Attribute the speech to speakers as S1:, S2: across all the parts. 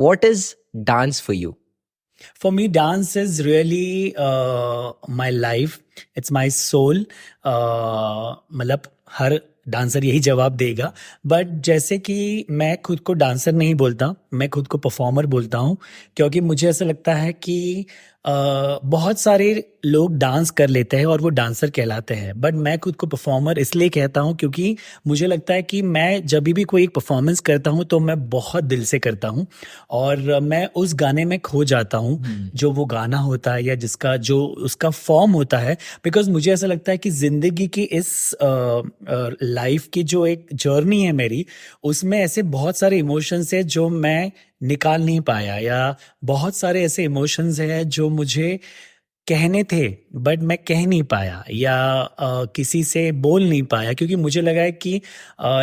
S1: What is dance for you?
S2: For me, dance is really my life. It's my soul. मतलब हर dancer यही जवाब देगा, but जैसे कि मैं खुद को डांसर नहीं बोलता, मैं खुद को परफॉर्मर बोलता हूँ, क्योंकि मुझे ऐसा लगता है कि बहुत सारे लोग डांस कर लेते हैं और वो डांसर कहलाते हैं, बट मैं खुद को परफॉर्मर इसलिए कहता हूँ क्योंकि मुझे लगता है कि मैं जब भी कोई एक परफॉर्मेंस करता हूँ तो मैं बहुत दिल से करता हूँ और मैं उस गाने में खो जाता हूँ, जो वो गाना होता है या जिसका जो उसका फॉर्म होता है। बिकॉज मुझे ऐसा लगता है कि जिंदगी की इस लाइफ की जो एक जर्नी है मेरी, उसमें ऐसे बहुत सारे इमोशंस है जो मैं निकाल नहीं पाया, या बहुत सारे ऐसे इमोशंस हैं जो मुझे कहने थे बट मैं कह नहीं पाया, या किसी से बोल नहीं पाया, क्योंकि मुझे लगा है कि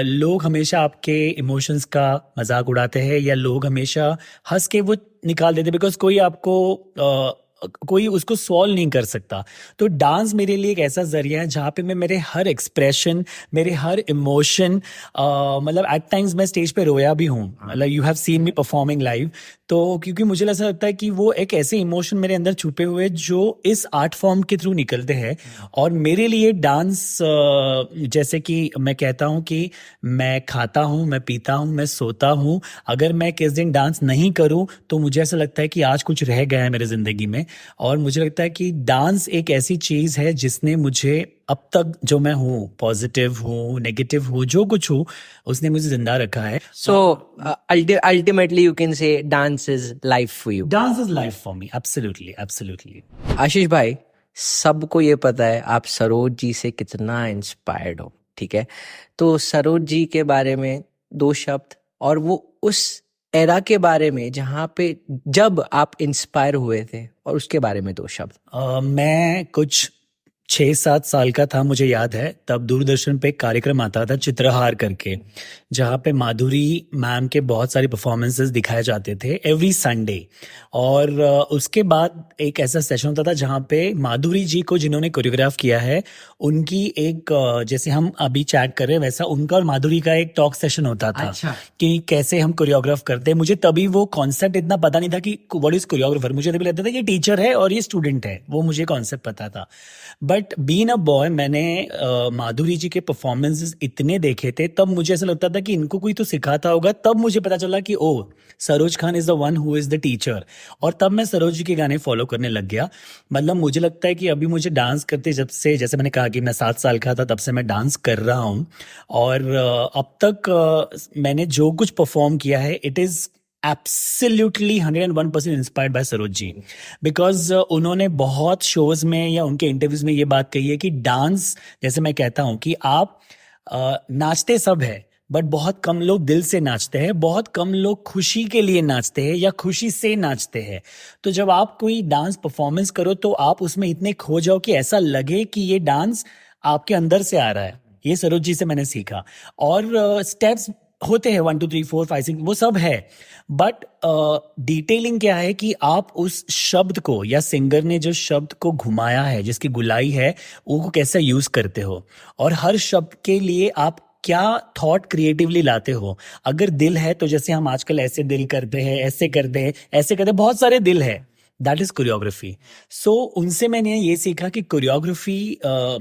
S2: लोग हमेशा आपके इमोशंस का मजाक उड़ाते हैं, या लोग हमेशा हंस के वो निकाल देते, बिकॉज कोई आपको कोई उसको सॉल्व नहीं कर सकता। तो डांस मेरे लिए एक ऐसा जरिया है जहाँ पे मैं मेरे हर एक्सप्रेशन, मेरे हर इमोशन, मतलब एट टाइम्स मैं स्टेज पे रोया भी हूँ, मतलब you have seen me performing live. तो क्योंकि मुझे ऐसा लगता है कि वो एक ऐसे इमोशन मेरे अंदर छुपे हुए जो इस आर्ट फॉर्म के थ्रू निकलते हैं। और मेरे लिए डांस, जैसे कि मैं कहता हूँ कि मैं खाता हूँ, मैं पीता हूँ, मैं सोता हूँ, अगर मैं किस दिन डांस नहीं करूँ तो मुझे ऐसा लगता है कि आज कुछ रह गया है मेरे जिंदगी में। और मुझे लगता है कि डांस एक ऐसी चीज है जिसने मुझे अब तक जो मैं हूँ, पॉजिटिव हूँ, नेगेटिव हूँ, जो कुछ हूँ, उसने मुझे जिंदा रखा है।
S1: So ultimately you can say dance is life for you.
S2: Dance is life for me, absolutely absolutely.
S1: Ashish भाई, सबको ये पता है आप सरोज जी से कितना इंस्पायर्ड हो, ठीक है? तो सरोज जी के बारे में दो शब्द, और वो उस एरा के बारे में जहाँ पे जब आप इंस्पायर हुए थे, और उसके बारे में दो शब्द।
S2: मैं कुछ 6-7 साल का था, मुझे याद है, तब दूरदर्शन पे एक कार्यक्रम आता था चित्रहार करके, जहाँ पे माधुरी मैम के बहुत सारे परफॉर्मेंसेस दिखाए जाते थे एवरी संडे। और उसके बाद एक ऐसा सेशन होता था जहाँ पे माधुरी जी को, जिन्होंने कोरियोग्राफ किया है, उनकी एक जैसे हम अभी चैट कर रहे हैं वैसा उनका और माधुरी का एक टॉक सेशन होता था।
S1: अच्छा।
S2: कि कैसे हम कोरियोग्राफ करते हैं। मुझे तभी वो कॉन्सेप्ट इतना पता नहीं था कि व्हाट इज कोरियोग्राफर, मुझे तभी लगता था कि टीचर है और ये स्टूडेंट है, वो मुझे कॉन्सेप्ट पता था। बट बीइंग अ बॉय, मैंने माधुरी जी के परफॉर्मेंसेस इतने देखे थे, तब मुझे ऐसा लगता था कि इनको कोई तो सिखाता होगा। तब मुझे पता चला कि oh, Saroj Khan is the one who is the teacher. और तब मैं सरोज जी के गाने फॉलो करने लग गया। मतलब मुझे लगता है कि अभी मुझे डांस करते, जब से, जैसे मैंने कहा कि मैं 7 साल का था, तब से मैं डांस कर रहा हूँ। और अब तक मैंने जो कुछ परफॉर्म किया है, it is absolutely 101% inspired by Saroj ji. Because उन्होंने बहुत शोज में या उनके इंटरव्यूज में ये बात कही है कि डांस, जैसे मैं कहता हूँ कि आप नाचते सब है, बट बहुत कम लोग दिल से नाचते हैं, बहुत कम लोग खुशी के लिए नाचते हैं या खुशी से नाचते हैं। तो जब आप कोई डांस परफॉर्मेंस करो तो आप उसमें इतने खो जाओ कि ऐसा लगे कि ये डांस आपके अंदर से आ रहा है। ये सरोज जी से मैंने सीखा। और स्टेप्स होते हैं 1 2 3 4 5 6, वो सब है, बट डिटेलिंग क्या है कि आप उस शब्द को, या सिंगर ने जो शब्द को घुमाया है, जिसकी गुलाई है, वो कैसे यूज करते हो, और हर शब्द के लिए आप क्या थॉट क्रिएटिवली लाते हो। अगर दिल है तो जैसे हम आजकल ऐसे दिल करते हैं, ऐसे करते हैं, ऐसे करते हैं, बहुत सारे दिल है, दैट इज कोरियोग्राफी। सो उनसे मैंने ये सीखा कि कोरियोग्राफी,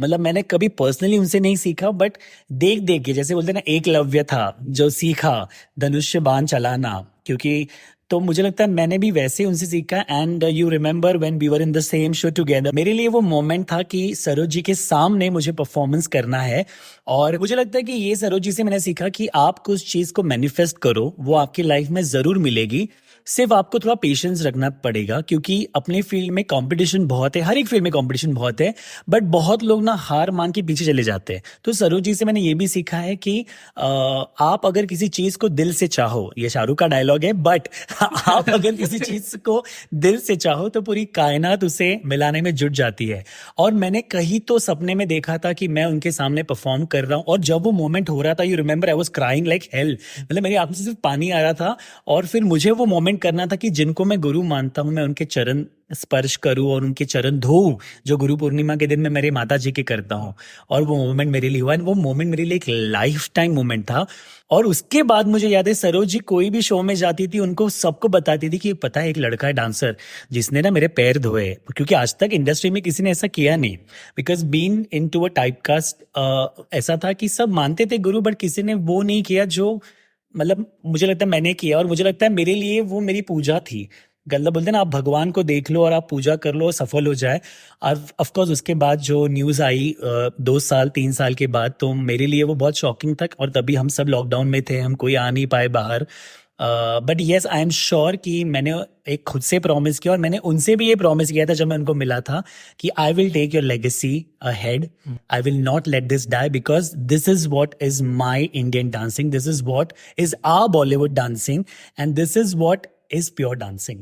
S2: मतलब मैंने कभी पर्सनली उनसे नहीं सीखा, बट देख देख के, जैसे बोलते हैं ना, एकलव्य था जो सीखा धनुष्य बाण चलाना, क्योंकि तो मुझे लगता है मैंने भी वैसे उनसे सीखा। And you remember when we were in the same show together, मेरे लिए वो मोमेंट था कि सरोज जी के सामने मुझे परफॉर्मेंस करना है। और मुझे लगता है कि ये सरोज जी से मैंने सीखा कि आप कुछ चीज को मैनिफेस्ट करो, वो आपकी लाइफ में जरूर मिलेगी। सिर्फ आपको थोड़ा पेशेंस रखना पड़ेगा, क्योंकि अपने फील्ड में कंपटीशन बहुत है, हर एक फील्ड में कंपटीशन बहुत है, बट बहुत लोग ना हार मान के पीछे चले जाते हैं। तो सरोज जी से मैंने ये भी सीखा है कि आप अगर किसी चीज को दिल से चाहो, ये शाहरुख का डायलॉग है, बट आप अगर किसी चीज को दिल से चाहो तो पूरी कायनात उसे मिलाने में जुट जाती है। और मैंने कहीं तो सपने में देखा था कि मैं उनके सामने परफॉर्म कर रहा हूँ, और जब वो मोमेंट हो रहा था, you remember, I was crying like hell, मतलब मेरी आंखों से सिर्फ पानी आ रहा था। और फिर मुझे वो मोमेंट मोमेंट करना था कि जिनको मैं गुरु मानता हूँ मैं उनके चरण स्पर्श करूँ और उनके चरण धोऊं, जो गुरु पूर्णिमा के दिन मैं मेरे माता जी के करता हूँ। और वो मोमेंट मेरे लिए हुआ, वो मोमेंट मेरे लिए एक लाइफ टाइम मोमेंट था। और उसके बाद मुझे याद है सरोज जी कोई भी शो में जाती थी, उनको सबको बताती थी कि पता है एक लड़का है डांसर जिसने ना मेरे पैर धोए, क्योंकि आज तक इंडस्ट्री में किसी ने ऐसा किया नहीं। Because been in to a typecast, ऐसा था कि सब मानते थे गुरु, बट किसी ने वो नहीं किया जो मतलब मुझे लगता है मैंने किया। और मुझे लगता है मेरे लिए वो मेरी पूजा थी। गल्ला बोलते हैं ना, आप भगवान को देख लो और आप पूजा कर लो और सफल हो जाए। और ऑफ कोर्स उसके बाद जो न्यूज़ आई 2 साल 3 साल के बाद, तो मेरे लिए वो बहुत शॉकिंग था। और तभी हम सब लॉकडाउन में थे, हम कोई आ नहीं पाए बाहर। But yes, I am sure कि मैंने एक खुद से प्रॉमिस किया, और मैंने उनसे भी ये प्रॉमिस किया था जब मैं उनको मिला था कि I will take your legacy ahead, I will not let this die, because this is what is my Indian dancing, this is what is our Bollywood dancing, and this is what is pure dancing.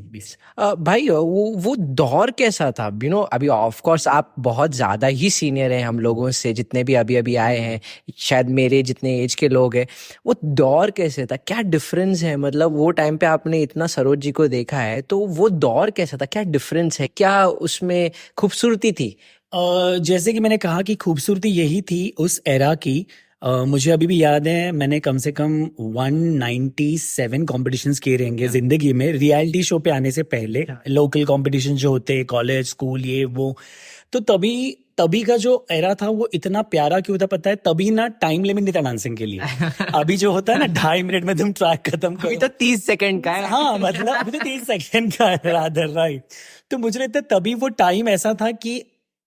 S1: भाई वो दौर कैसा था? अभी of course आप बहुत ज्यादा ही senior हैं हम लोगों से, जितने भी अभी अभी आए हैं, शायद मेरे जितने एज के लोग हैं। वो दौर कैसे था? क्या डिफरेंस है? मतलब वो टाइम पे आपने इतना सरोज जी को देखा है, तो वो दौर कैसा था? क्या डिफरेंस है? क्या उसमें खूबसूरती थी?
S2: जैसे कि मैंने कहा कि खूबसूरती यही थी उस एरा की। मुझे अभी भी याद है, मैंने कम से कम 197 कॉम्पिटिशन्स किए रहेंगे जिंदगी में, रियलिटी शो पे आने से पहले। लोकल कॉम्पिटिशन जो होते, कॉलेज स्कूल ये वो, तो तभी का जो एरा था वो इतना प्यारा क्यों था पता है? तभी ना टाइम लिमिट नहीं था डांसिंग के लिए। अभी जो होता है ना 2.5 मिनट में तुम ट्रैक खत्म करो,
S1: अभी तो 30 सेकंड का है।
S2: हाँ मतलब अभी तो 30 सेकंड का है, रादर राइट। तो मुझे लगता है तभी वो टाइम ऐसा था कि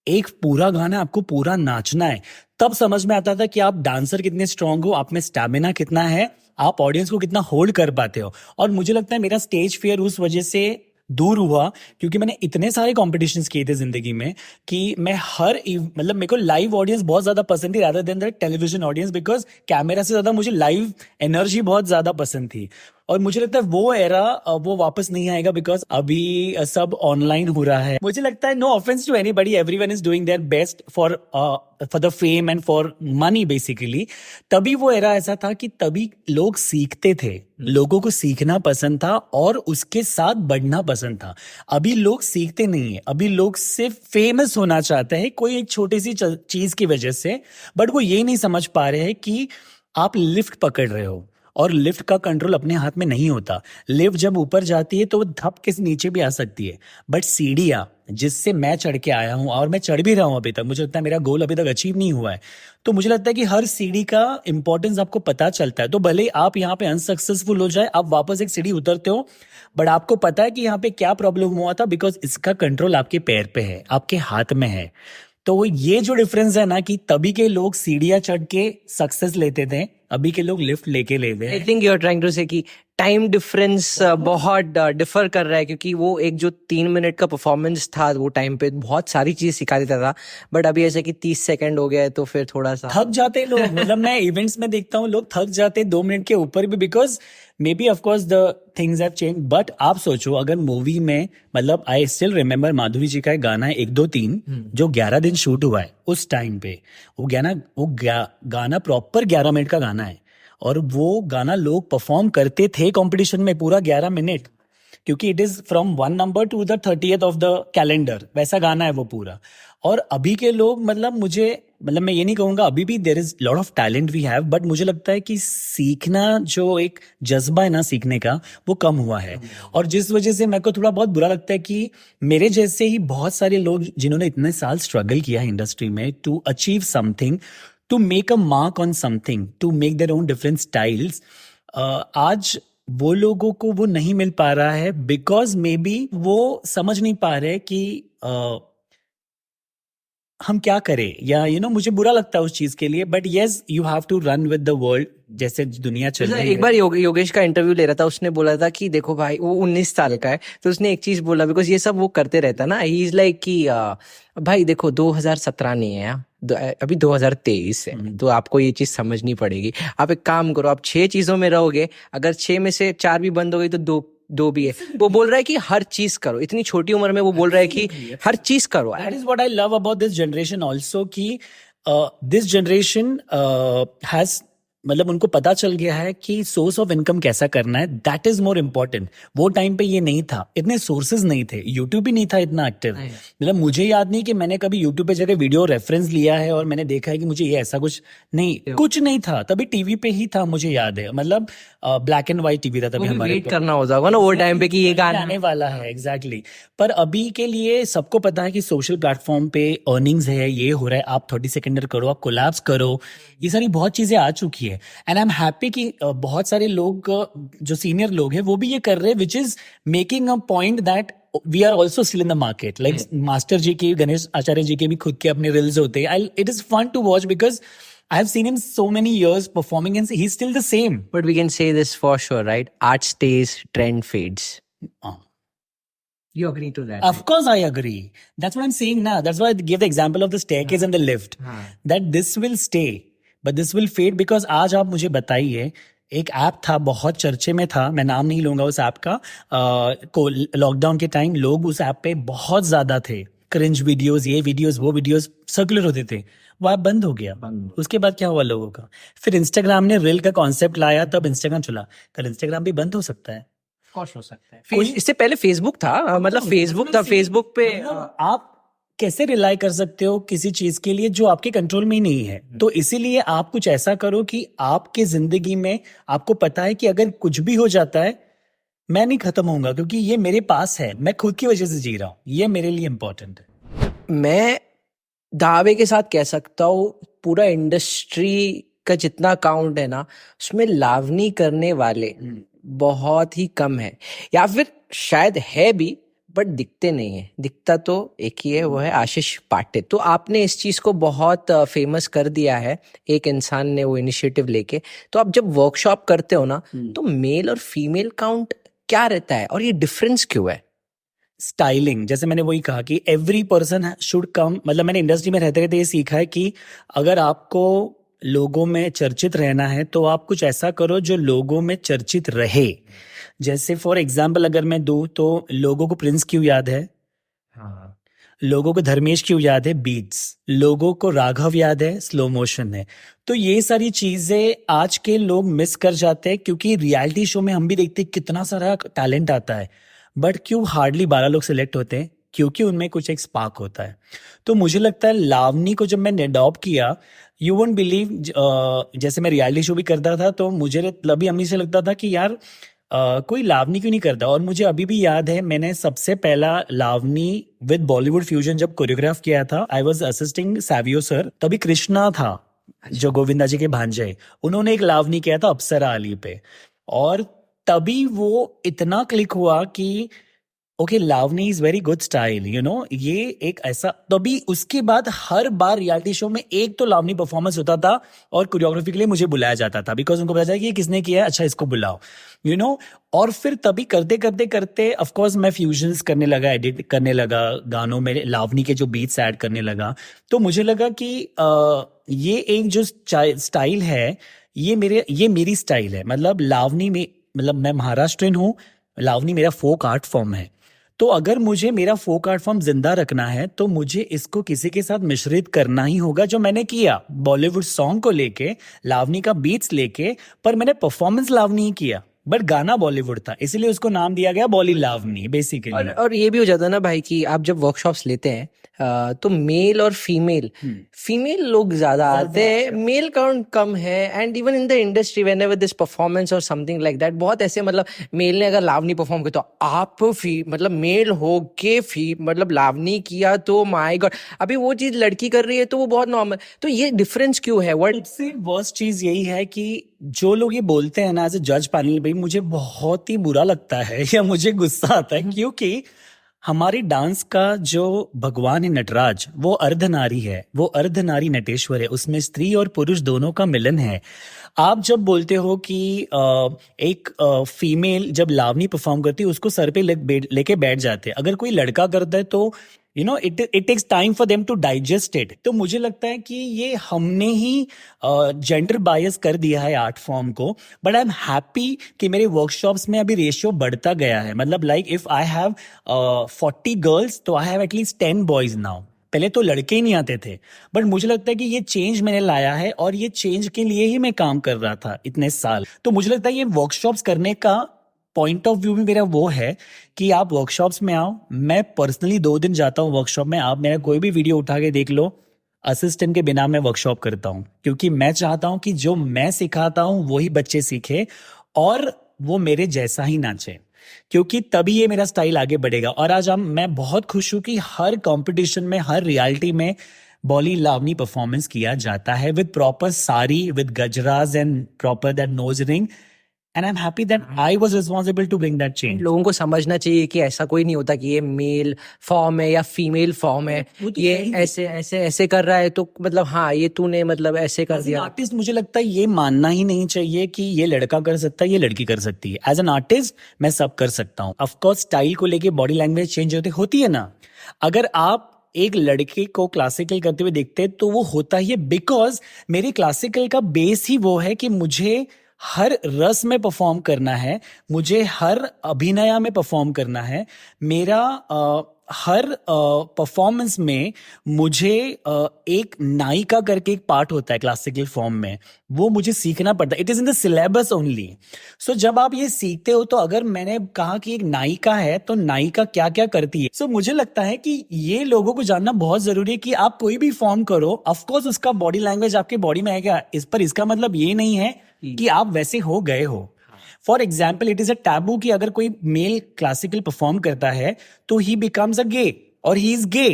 S2: एक पूरा गाना आपको पूरा नाचना है। तब समझ में आता था कि आप डांसर कितने स्ट्रांग हो, आप में स्टैमिना कितना है, आप ऑडियंस को कितना होल्ड कर पाते हो। और मुझे लगता है मेरा स्टेज फियर उस वजह से दूर हुआ, क्योंकि मैंने इतने सारे कॉम्पिटिशन्स किए थे जिंदगी में कि मैं मतलब मेरे को लाइव ऑडियंस बहुत ज्यादा पसंद थी rather than the television audience, because camera से ज्यादा मुझे लाइव एनर्जी बहुत ज्यादा पसंद थी। और मुझे लगता है वो एरा वो वापस नहीं आएगा, बिकॉज अभी सब ऑनलाइन हो रहा है। मुझे लगता है, no offence to anybody, everyone is doing their best for the fame and for money basically. तभी वो एरा ऐसा था कि तभी लोग सीखते थे, लोगों को सीखना पसंद था और उसके साथ बढ़ना पसंद था। अभी लोग सीखते नहीं है, अभी लोग सिर्फ फेमस होना चाहते हैं कोई एक छोटी सी चीज की वजह से, बट वो ये नहीं समझ पा रहे हैं कि आप लिफ्ट पकड़ रहे हो और लिफ्ट का कंट्रोल अपने हाथ में नहीं होता। लिफ्ट जब ऊपर जाती है तो वो धप के नीचे भी आ सकती है, बट सीढ़ियां जिससे मैं चढ़ के आया हूं और मैं चढ़ भी रहा हूं अभी तक, मुझे लगता है मेरा गोल अभी तक अचीव नहीं हुआ है। तो मुझे लगता है कि हर सीढ़ी का इंपॉर्टेंस आपको पता चलता है। तो भले आप यहाँ पे अनसक्सेसफुल हो जाए, आप वापस एक सीढ़ी उतरते हो, बट आपको पता है कि यहाँ पे क्या प्रॉब्लम हुआ था, बिकॉज इसका कंट्रोल आपके पैर पे है, आपके हाथ में है। तो ये जो डिफरेंस है ना, कि तभी के लोग सीढ़ियां चढ़ के सक्सेस लेते थे, अभी के लोग लिफ्ट लेके लेते हैं।
S1: I think you are trying to say कि टाइम डिफरेंस बहुत डिफर कर रहा है, क्योंकि वो एक जो 3 मिनट का परफॉर्मेंस था वो टाइम पे बहुत सारी चीज सिखा देता था, बट अभी ऐसे कि 30 सेकंड हो गया है तो फिर थोड़ा सा
S2: थक जाते लोग। मतलब मैं इवेंट्स में देखता हूँ लोग थक जाते 2 मिनट के ऊपर भी, because may be of course the things have change. But आप सोचो, अगर मूवी में, मतलब आई स्टिल रिमेम्बर माधुरी जी का एक गाना है 1 2 3 जो 11 दिन शूट हुआ है उस टाइम पे। वो गाना प्रॉपर 11 मिनट का गाना है, और वो गाना लोग परफॉर्म करते थे कंपटीशन में पूरा 11 मिनट, क्योंकि it is from 1 number two the 30th of the calendar, वैसा गाना है वो पूरा। और अभी के लोग, मतलब मैं ये नहीं कहूंगा, अभी भी there is lot of talent we have, but मुझे लगता है कि सीखना, जो एक जज्बा है ना सीखने का, वो कम हुआ है। और जिस वजह से मेरे को थोड़ा बहुत बुरा लगता है कि मेरे जैसे ही बहुत सारे लोग जिन्होंने इतने साल स्ट्रगल किया है इंडस्ट्री में to achieve something, to make a mark on something, to make their own different styles, आज वो लोगों को वो नहीं मिल पा रहा है, बिकॉज मे बी वो समझ नहीं पा रहे कि हम क्या करें, या मुझे बुरा लगता है उस चीज के लिए। But yes, you have to run with the world, जैसे दुनिया चल रही है।
S1: एक बार योगेश का इंटरव्यू ले रहा था, उसने बोला था कि देखो भाई, वो 19 साल का है, तो उसने एक चीज बोला, बिकॉज ये सब वो करते रहता ना, ही इज लाइक कि भाई देखो 2017 नहीं है, अभी 2023 है, तो आपको ये चीज समझनी पड़ेगी। आप एक काम करो, आप 6 चीजों में रहोगे, अगर 6 में से 4 भी बंद हो गई तो दो भी है। वो बोल रहा है कि हर चीज करो, इतनी छोटी उम्र में वो बोल रहा है कि हर चीज करो।
S2: That is what I love about this generation also, कि दिस जनरेशन हैज मतलब उनको पता चल गया है कि सोर्स ऑफ इनकम कैसा करना है, दैट इज मोर इम्पोर्टेंट। वो टाइम पे ये नहीं था, इतने सोर्सेज नहीं थे, यूट्यूब भी नहीं था इतना एक्टिव। मतलब मुझे याद नहीं कि मैंने कभी यूट्यूब पे जाकर वीडियो रेफरेंस लिया है और मैंने देखा है कि मुझे ये ऐसा कुछ नहीं, कुछ नहीं था। तभी टीवी पे ही था, मुझे याद है, मतलब ब्लैक एंड व्हाइट टीवी था तभी हमारे
S1: वेट करना होगा ना वो टाइम पे कि ये गाना
S2: आने वाला है। एग्जैक्टली पर अभी के लिए सबको पता है कि सोशल प्लेटफॉर्म पे अर्निंग्स है, ये हो रहा है, आप 30 सेकेंडर करो, आप कोलैप्स करो, ये सारी बहुत चीजें आ चुकी है। एंड आई एम हैप्पी कि बहुत सारे लोग जो सीनियर लोग हैं वो भी ये कर रहे हैं, which is making a point that we are also still in the market. Like master ji के, गणेश आचार्य जी के भी खुद के अपने रील्स होते हैं। It is fun to watch because I have seen him so many years performing and he's still the same.
S1: But we can say this for sure, right? Art stays, trend fades. You agree to that?
S2: Of course I agree. That's what I'm saying now. That's why I give the example of the staircase and the lift. That this will stay, but this will fade because आज आप मुझे बताइए, एक app था बहुत चर्चे में था, मैं नाम नहीं लूंगा उस ऐप का, को लॉकडाउन के टाइम लोग उस ऐप पे बहुत ज्यादा थे, क्रिंज वीडियोस, ये वीडियोस, वो वीडियोस सर्कुलर होते थे, वो ऐप बंद हो गया। उसके बाद क्या हुआ लोगों का? फिर इंस्टाग्राम ने रील का कॉन्सेप्ट लाया, तब इंस्टाग्राम चला। कल इंस्टाग्राम भी बंद हो सकता है,
S1: कौन हो सकता है? इससे पहले फेसबुक था, मतलब फेसबुक था, फेसबुक पे
S2: आप कैसे रिलाई कर सकते हो किसी चीज के लिए जो आपके कंट्रोल में ही नहीं है? तो इसीलिए आप कुछ ऐसा करो कि आपके जिंदगी में आपको पता है कि अगर कुछ भी हो जाता है मैं नहीं खत्म होऊंगा, क्योंकि ये मेरे पास है, मैं खुद की वजह से जी रहा हूँ, ये मेरे लिए इंपॉर्टेंट है।
S1: मैं दावे के साथ कह सकता हूँ पूरा इंडस्ट्री का जितना काउंट है ना, उसमें लावनी करने वाले बहुत ही कम है, या फिर शायद है भी बट दिखते नहीं है। दिखता तो एक ही है, वो है आशीष पाटे। तो आपने इस चीज को बहुत फेमस कर दिया है, एक इंसान ने वो इनिशिएटिव लेके। तो आप जब वर्कशॉप करते हो ना, तो मेल और फीमेल काउंट क्या रहता है और ये डिफरेंस क्यों है?
S2: स्टाइलिंग, जैसे मैंने वही कहा कि एवरी पर्सन शुड कम, मतलब मैंने इंडस्ट्री में रहते रहते ये सीखा है कि अगर आपको लोगों में चर्चित रहना है तो आप कुछ ऐसा करो जो लोगों में चर्चित रहे। जैसे फॉर एग्जाम्पल अगर मैं दूं तो लोगों को प्रिंस क्यों याद है?
S1: हाँ।
S2: लोगों को धर्मेश क्यों याद है? बीट्स। लोगों को राघव याद है? स्लो मोशन है। तो ये सारी चीजें आज के लोग मिस कर जाते हैं, क्योंकि रियलिटी शो में हम भी देखते हैं कितना सारा टैलेंट आता है, बट क्यों हार्डली 12 लोग सिलेक्ट होते हैं? क्योंकि उनमें कुछ एक स्पार्क होता है। तो मुझे लगता है लावनी को जब मैंने अडॉप्ट किया, यू वोंट बिलीव, जैसे मैं रियलिटी शो भी करता था तो मुझे अभी अम्मी से लगता था कि यार कोई लावनी क्यों नहीं करता। और मुझे अभी भी याद है मैंने सबसे पहला लावनी विद बॉलीवुड फ्यूजन जब कोरियोग्राफ किया था, I was assisting Savio sir, तभी कृष्णा था जो गोविंदा जी के भांजे, उन्होंने एक लावनी किया था अप्सरा अली पे, और तभी वो इतना क्लिक हुआ कि okay Lavani is very good style, you know, ये एक ऐसा। तभी उसके बाद हर बार रियलिटी शो में एक तो लावनी परफॉर्मेंस होता था और कोरियोग्राफी के लिए मुझे बुलाया जाता था, बिकॉज उनको पता था कि ये किसने किया है, अच्छा इसको बुलाओ, यू नो। और फिर तभी करते करते करते ऑफ कोर्स मैं फ्यूजन्स करने लगा, एडिट करने लगा गानों में, लावनी के जो बीट्स ऐड करने लगा। तो मुझे लगा कि ये एक जो स्टाइल है ये मेरी स्टाइल है। मतलब लावनी में, मतलब मैं महाराष्ट्रियन हूँ, लावनी मेरा फोक आर्ट फॉर्म है। तो अगर मुझे मेरा फोक आर्ट फॉर्म जिंदा रखना है तो मुझे इसको किसी के साथ मिश्रित करना ही होगा, जो मैंने किया बॉलीवुड सॉन्ग को लेके, लावनी का बीट्स लेके, पर मैंने परफॉर्मेंस लावनी ही किया, बट गाना बॉलीवुड था, इसलिए उसको नाम दिया गया बॉली लावनी बेसिकली।
S1: और ये भी हो जाता है ना भाई कि आप जब वर्कशॉप्स लेते हैं तो मेल और फीमेल लोग ज्यादा आते हैं, मेल काउंट कम है। And even in the industry when ever this performance और समथिंग लाइक दैट, बहुत ऐसे मतलब मेल ने अगर लावनी परफॉर्म किया तो आप मतलब मेल हो के मतलब लावनी किया तो माय गॉड, अभी वो चीज लड़की कर रही है तो वो बहुत नॉर्मल। तो ये डिफरेंस क्यों है? वर्ड
S2: सबसे वर्स्ट चीज यही है कि जो लोग ये बोलते हैं ना एज ए जज पैनल, भाई मुझे बहुत ही बुरा लगता है या मुझे गुस्सा आता है, क्योंकि हमारी डांस का जो भगवान है नटराज, वो अर्धनारी है, वो अर्धनारी नटेश्वर है, उसमें स्त्री और पुरुष दोनों का मिलन है। आप जब बोलते हो कि एक फीमेल जब लावनी परफॉर्म करती है उसको सर पे लेके बैठ जाते हैं, अगर कोई लड़का करता है तो you know it takes time for them to digest it. तो मुझे लगता है कि ये हमने ही जेंडर बायस कर दिया है आर्ट फॉर्म को। बट आई एम हैप्पी कि मेरे वर्कशॉप्स में अभी रेशियो बढ़ता गया है। मतलब like if I have 40 girls तो I have at least 10 boys now. पहले तो लड़के ही नहीं आते थे, बट मुझे लगता है कि ये चेंज मैंने लाया है और ये चेंज के लिए ही मैं काम कर रहा था इतने साल। तो मुझे लगता है ये वर्कशॉप्स करने का पॉइंट ऑफ व्यू भी मेरा वो है कि आप वर्कशॉप्स में आओ। मैं पर्सनली 2 दिन जाता हूँ वर्कशॉप में, आप मेरा कोई भी वीडियो उठा के देख लो, असिस्टेंट के बिना मैं वर्कशॉप करता हूँ, क्योंकि मैं चाहता हूँ कि जो मैं सिखाता हूँ वही बच्चे सीखे और वो मेरे जैसा ही नाचे, क्योंकि तभी ये मेरा स्टाइल आगे बढ़ेगा। और आज मैं बहुत खुश हूं कि हर कंपटीशन में, हर रियलिटी में बॉली लावनी परफॉर्मेंस किया जाता है विद प्रॉपर साड़ी, विद गजराज and proper that nose ring, and I am happy that I was responsible to bring that change.
S1: लोगों को समझना चाहिए कि ऐसा कोई नहीं होता कि ये मेल फॉर्म है या फीमेल फॉर्म है,
S2: वो तो
S1: ये
S2: है ही।
S1: ऐसे ऐसे ऐसे कर रहा है तो मतलब हाँ ये तूने मतलब ऐसे कर दिया।
S2: आर्टिस्ट मुझे लगता है ये मानना ही नहीं चाहिए कि ये लड़का कर सकता है, ये लड़की कर सकती है। एज एन आर्टिस्ट मैं सब कर सकता हूँ। ऑफकोर्स स्टाइल को लेके बॉडी लैंग्वेज चेंज होती है ना। अगर आप एक लड़के को क्लासिकल करते हुए देखते हैं तो वो होता ही है, बिकॉज मेरी क्लासिकल का बेस ही वो है कि मुझे हर रस में परफॉर्म करना है, मुझे हर अभिनय में परफॉर्म करना है। मेरा हर परफॉर्मेंस में मुझे एक नायिका करके एक पार्ट होता है क्लासिकल फॉर्म में, वो मुझे सीखना पड़ता है। It is in the syllabus only. So जब आप ये सीखते हो तो अगर मैंने कहा कि एक नायिका है तो नायिका क्या क्या करती है, सो मुझे लगता है कि ये लोगों को जानना बहुत जरूरी है कि आप कोई भी फॉर्म करो, ऑफकोर्स उसका बॉडी लैंग्वेज आपके बॉडी में आएगा, इस पर इसका मतलब ये नहीं है कि आप वैसे हो गए हो। For example, it is a taboo कि अगर कोई मेल क्लासिकल परफॉर्म करता है तो ही बिकम्स अ गे और he is gay,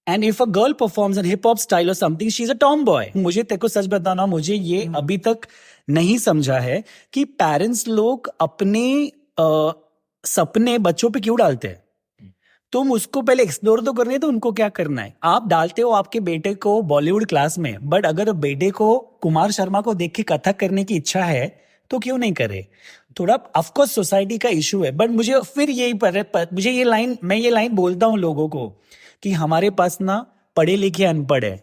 S2: and if a girl performs in hip hop style और something, she is a tomboy. मुझे तेरे को सच बताना, मुझे ये अभी तक नहीं समझा है कि पेरेंट्स लोग अपने सपने बच्चों पे क्यों डालते हैं। तुम उसको पहले एक्सप्लोर तो करने, तो उनको क्या करना है। आप डालते हो आपके बेटे को बॉलीवुड क्लास में, बट अगर बेटे को कुमार शर्मा को देख के कथक करने की इच्छा है तो क्यों नहीं करे। थोड़ा ऑफकोर्स सोसाइटी का इशू है, बट मुझे फिर यही मुझे मैं ये लाइन बोलता हूँ लोगों को कि हमारे पास ना पढ़े लिखे अनपढ़ है,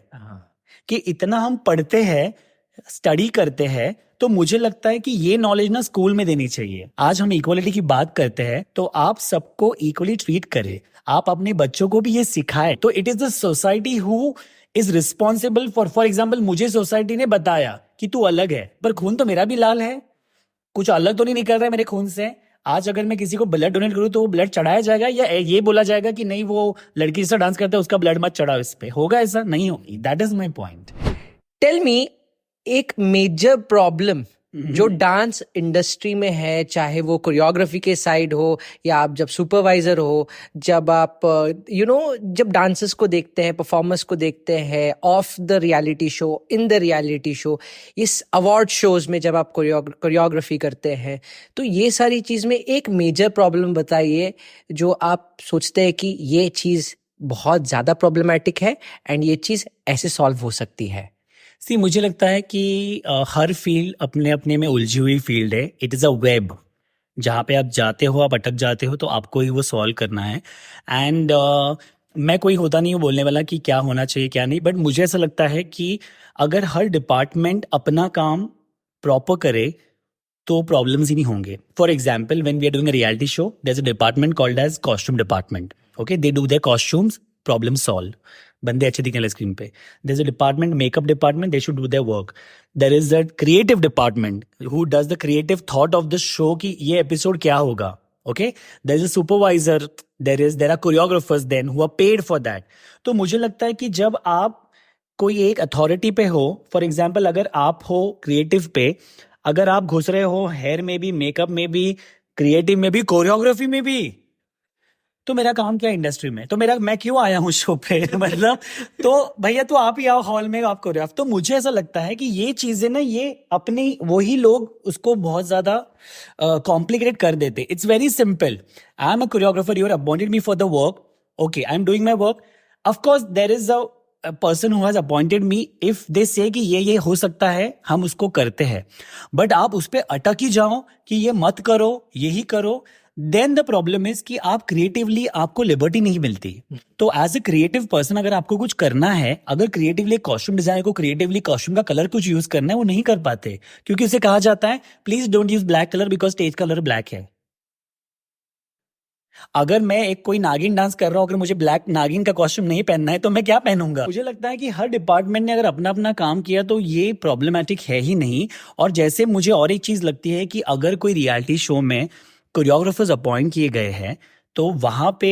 S2: कि इतना हम पढ़ते हैं, स्टडी करते हैं, तो मुझे लगता है कि ये नॉलेज ना स्कूल में देनी चाहिए। आज हम इक्वलिटी की बात करते हैं तो आप सबको इक्वली ट्रीट करें, आप अपने बच्चों को भी ये सिखाएं। तो it is the society who is responsible for example, मुझे सोसाइटी ने बताया कि तू अलग है, पर खून तो मेरा भी लाल है, कुछ अलग तो नहीं निकल रहा है मेरे खून से। आज अगर मैं किसी को ब्लड डोनेट करूं तो वो ब्लड चढ़ाया जाएगा या ये बोला जाएगा कि नहीं वो लड़की जैसा डांस करता है उसका ब्लड मत चढ़ाओ इस पे, होगा ऐसा? नहीं होगी। That is my point.
S1: Tell me, एक मेजर प्रॉब्लम जो डांस इंडस्ट्री में है, चाहे वो कोरियोग्राफी के साइड हो या आप जब सुपरवाइजर हो, जब आप जब डांसर्स को देखते हैं, परफॉर्मर्स को देखते हैं of the reality show, in the reality show, इस अवार्ड शोज में जब आप कोरियोग्राफी करते हैं, तो ये सारी चीज में एक मेजर प्रॉब्लम बताइए जो आप सोचते हैं कि ये चीज बहुत ज्यादा प्रॉब्लमेटिक है एंड ये चीज ऐसे सॉल्व हो सकती है।
S2: मुझे लगता है कि हर फील्ड अपने अपने में उलझी हुई फील्ड है। इट इज़ अ वेब, जहाँ पे आप जाते हो, आप अटक जाते हो, तो आपको ही वो सॉल्व करना है। एंड मैं कोई होता नहीं हूँ बोलने वाला कि क्या होना चाहिए क्या नहीं, बट मुझे ऐसा लगता है कि अगर हर डिपार्टमेंट अपना काम प्रॉपर करे तो प्रॉब्लम्स ही नहीं होंगे। For example, when we are doing a reality show, there is a department called as costume department. Okay, they do their costumes, problem solve, बंदे अच्छे दिखने स्क्रीन पे। There is a department makeup department, they should do their work. There is a creative department who does the creative thought of the show कि ये episode क्या होगा। Okay, there is a supervisor, there are choreographers then who are paid for that. तो मुझे लगता है कि जब आप कोई एक अथॉरिटी पे हो, फॉर एग्जाम्पल अगर आप हो क्रिएटिव पे, अगर आप घुस रहे हो हेयर में भी, मेकअप में भी, क्रिएटिव में भी, कोरियोग्राफी में भी, तो मेरा काम क्या इंडस्ट्री में, तो मैं क्यों आया हूँ शो पे मतलब। तो भैया तो आप ही आओ हॉल में, आप कोरियोग्राफ। तो मुझे ऐसा लगता है कि ये चीजें ना, ये अपनी वही लोग उसको बहुत ज्यादा कॉम्प्लिकेटेड कर देते। It's very simple, I am a choreographer, you are appointed me for the work, okay, I am doing my work. Of course there is a person who has appointed me, if they say कि ये हो सकता है, हम उसको करते हैं। But आप उस पर अटक ही जाओ कि ये मत करो, यही करो, देन द प्रॉब्लम इज कि आप क्रिएटिवली, आपको लिबर्टी नहीं मिलती। तो एज ए क्रिएटिव पर्सन अगर आपको कुछ करना है, अगर क्रिएटिवली कॉस्ट्यूम डिजाइनर को क्रिएटिवली कॉस्ट्यूम का कलर कुछ यूज करना है, वो नहीं कर पाते, क्योंकि उसे कहा जाता है please don't use black colour because stage colour black है। अगर मैं एक कोई नागिन डांस कर रहा हूँ, अगर मुझे ब्लैक नागिन का कॉस्ट्यूम नहीं पहनना है तो मैं क्या पहनूंगा? मुझे लगता है कि हर डिपार्टमेंट ने अगर अपना अपना काम किया तो ये प्रॉब्लमेटिक है ही नहीं। और जैसे मुझे और एक चीज लगती है कि अगर कोई रियलिटी शो में कोरियोग्राफर्स अपॉइंट किए गए हैं तो वहां पे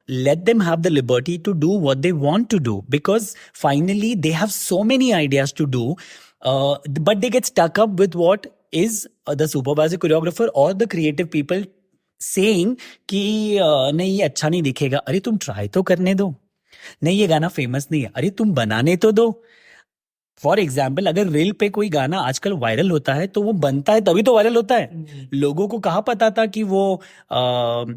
S2: let them have the liberty to do what they want to do, because finally they have so many ideas to do, but they get stuck up with what is the supervisor choreographer or the creative people saying कि नहीं ये अच्छा नहीं दिखेगा। अरे तुम try तो करने दो। नहीं ये गाना फेमस नहीं है, अरे तुम बनाने तो दो। फॉर एग्जाम्पल अगर रील पे कोई गाना आजकल वायरल होता है तो वो बनता है तभी तो वायरल होता है। लोगों को कहाँ पता था कि वो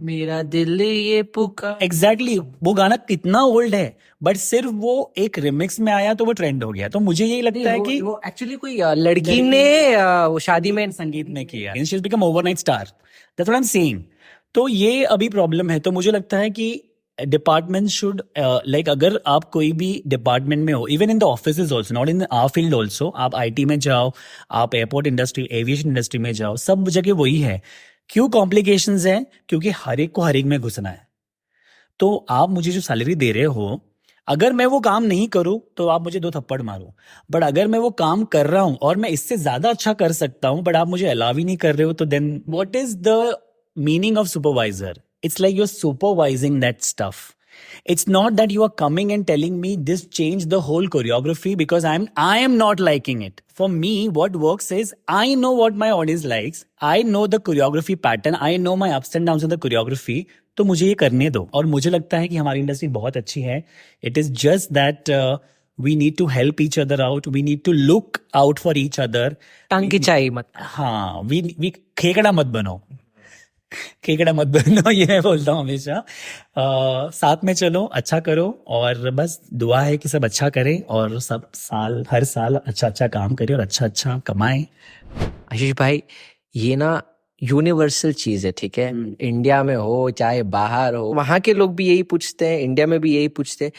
S1: मेरा दिल ये पुकार।
S2: एग्जैक्टली वो गाना कितना ओल्ड है, बट सिर्फ वो एक रिमिक्स में आया तो वो ट्रेंड हो गया। तो मुझे यही लगता है कि
S1: वो एक्चुअली कोई लड़की ने वो शादी में
S2: संगीत में किया, she has become overnight star, that's what I am saying. तो ये अभी प्रॉब्लम है। तो मुझे लगता है कि डिपार्टमेंट शुड लाइक अगर आप कोई भी डिपार्टमेंट में हो, even in the offices also, not in our field also, आप आईटी में जाओ, आप एयरपोर्ट इंडस्ट्री, एविएशन इंडस्ट्री में जाओ, सब जगह वही है। क्यों कॉम्प्लिकेशंस हैं? क्योंकि हर एक को हर एक में घुसना है। तो आप मुझे जो सैलरी दे रहे हो, अगर मैं वो काम नहीं करूं तो आप मुझे 2 थप्पड़ मारो, बट अगर मैं वो काम कर रहा हूं और मैं इससे ज्यादा अच्छा कर सकता हूं बट आप मुझे अलाव ही नहीं कर रहे हो, तो then what is the meaning of supervisor? It's like you're supervising that stuff. It's not that you are coming and telling me this changed the whole choreography, because I am not liking it. For me, what works is I know what my audience likes. I know the choreography pattern. I know my ups and downs in the choreography. तो मुझे ये करने दो। और मुझे लगता है कि हमारी इंडस्ट्री बहुत अच्छी है। It is just that we need to help each other out. We need to look out for each other.
S1: टांग की चाई मत।
S2: हाँ, we खेकड़ा मत बनो, केकड़ा मत बनो, ये मैं बोलता हूँ हमेशा। साथ में चलो, अच्छा करो, और बस दुआ है कि सब अच्छा करें और सब हर साल अच्छा अच्छा काम करें और अच्छा अच्छा कमाएं।
S1: आशीष भाई, ये ना यूनिवर्सल चीज है, ठीक है? इंडिया में हो चाहे बाहर हो, वहां के लोग भी यही पूछते हैं, इंडिया में भी यही पूछते हैं,